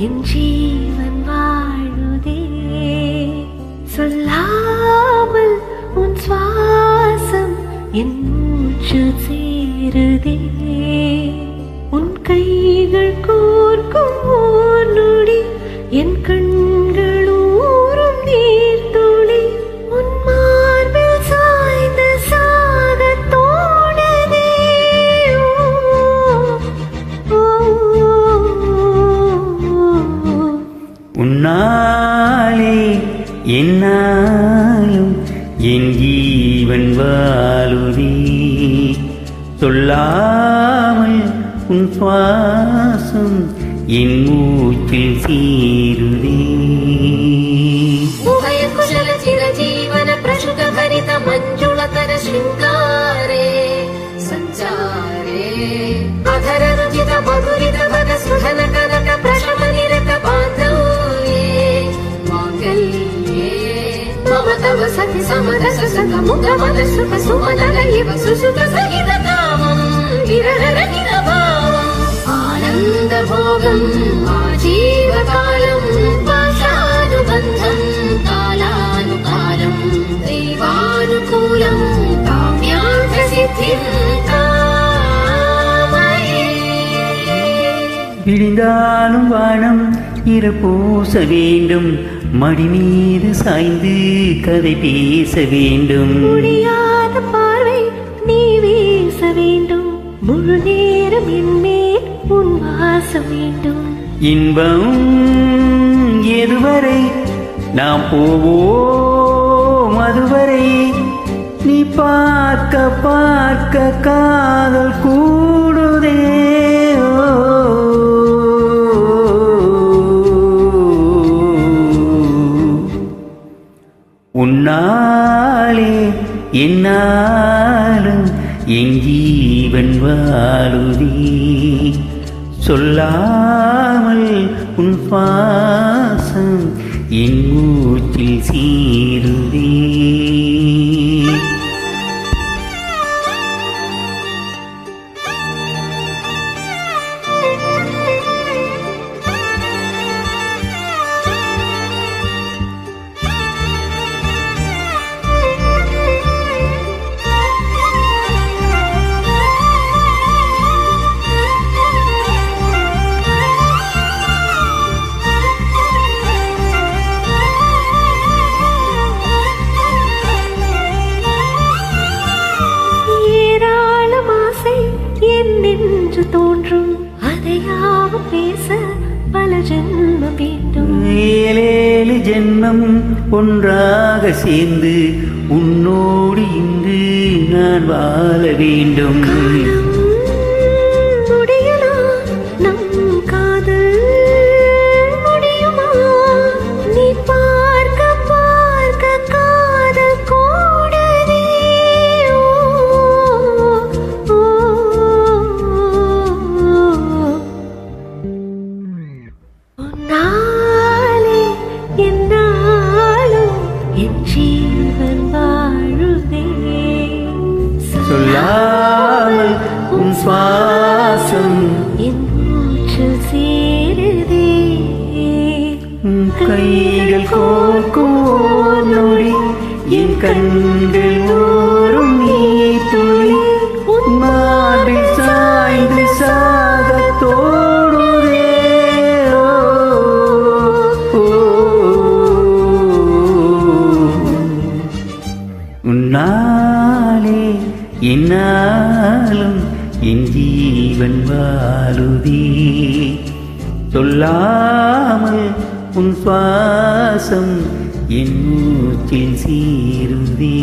என் ஜீவன் வாழுதே. சொல்லாமல் உன் சுவாசம் என் மூச்சு சேருதே. உன் கைகள் கோர்க்கும் ஓர் நொடி என் கண்கள் ஊறும் நீர்த்துளி. உன் மார்பில் சாய்ந்த சாக தோணுதே. உன்னாலே என்னாலும் என் ஜீவன் வாழுதே. சொல்லாமல் உன் சுவாசம் என் மூச்சில் சேருதே. குஷல சிரஜீவன பிரசுத ஹரித மஞ்சுளதர ಶೃಂಗಾರೇ ಸಂಚಾರೇ. ಅಧರ ರುಚಿತ ಮಧುರಿತ ಭಗ ಸುಧನ ಕನಕ ಪ್ರಶಮ ನಿರತ ಬಾಂಧವ್ಯೇ ಮಾಂಗಲ್ಯೇ. ಮಮ ತವ ಸಖಿ ಸಮರಸ ಸಖ ಮುಖ ಮದ ಸುಖ ಸುಮನಲ ಇವ ಸುಸುಖ ಸಹಿತ ಕಾಮಂ ವಿರಹ ರಹಿತ ಭಾವಂ ಆನಂದ ಭೋಗಂ ಆಜೀವಕಾಲಂ ಪಾಶಾನುಬಂಧಂ కాలానుకాలం దైవానుకూలం కామ్యార్థ సిద్ధిం కామయే. விழுந்தாலும் வானம் இரப்பூச வேண்டும். மடி மீது சாய்ந்து கதை பேச வேண்டும். முடியாத பார்வை நீ வீச வேண்டும். முழு நேரம் என்மேல் உன் வாசம் வேண்டும். இன்பம் எதுவரை நாம் போவோம் அதுவரை. நீ பார்க்க பார்க்க காதல் கூடுதே. உன்னாலே என்னாலும் என் ஜீவன் வாழுதே. சொல்லாமல் உன் பாசம் என் மூச்சில் சேருதே. என்று தோன்றும் அதையாவும் பேச பல ஜென்மம் வேண்டும். 7 ஜென்மம் ஒன்றாக சேர்ந்து உன்னோடு இன்று நான் வாழ வேண்டும். சொல்லாமல் உன் சுவாசம் என் மூச்சில் சேருதே. உன் கைகள் கோர்க்கும் ஓர் நொடி என் கண்கள் ஊறும் நீர்த்துளி. உன் மார்பில் சாய்ந்து சாக தோடுதே. உன்னாலே என்னாலும் என் ஜீவன் வாழுதே. சொல்லாமல் உன் சுவாசம் என் மூச்சில் சேருதே.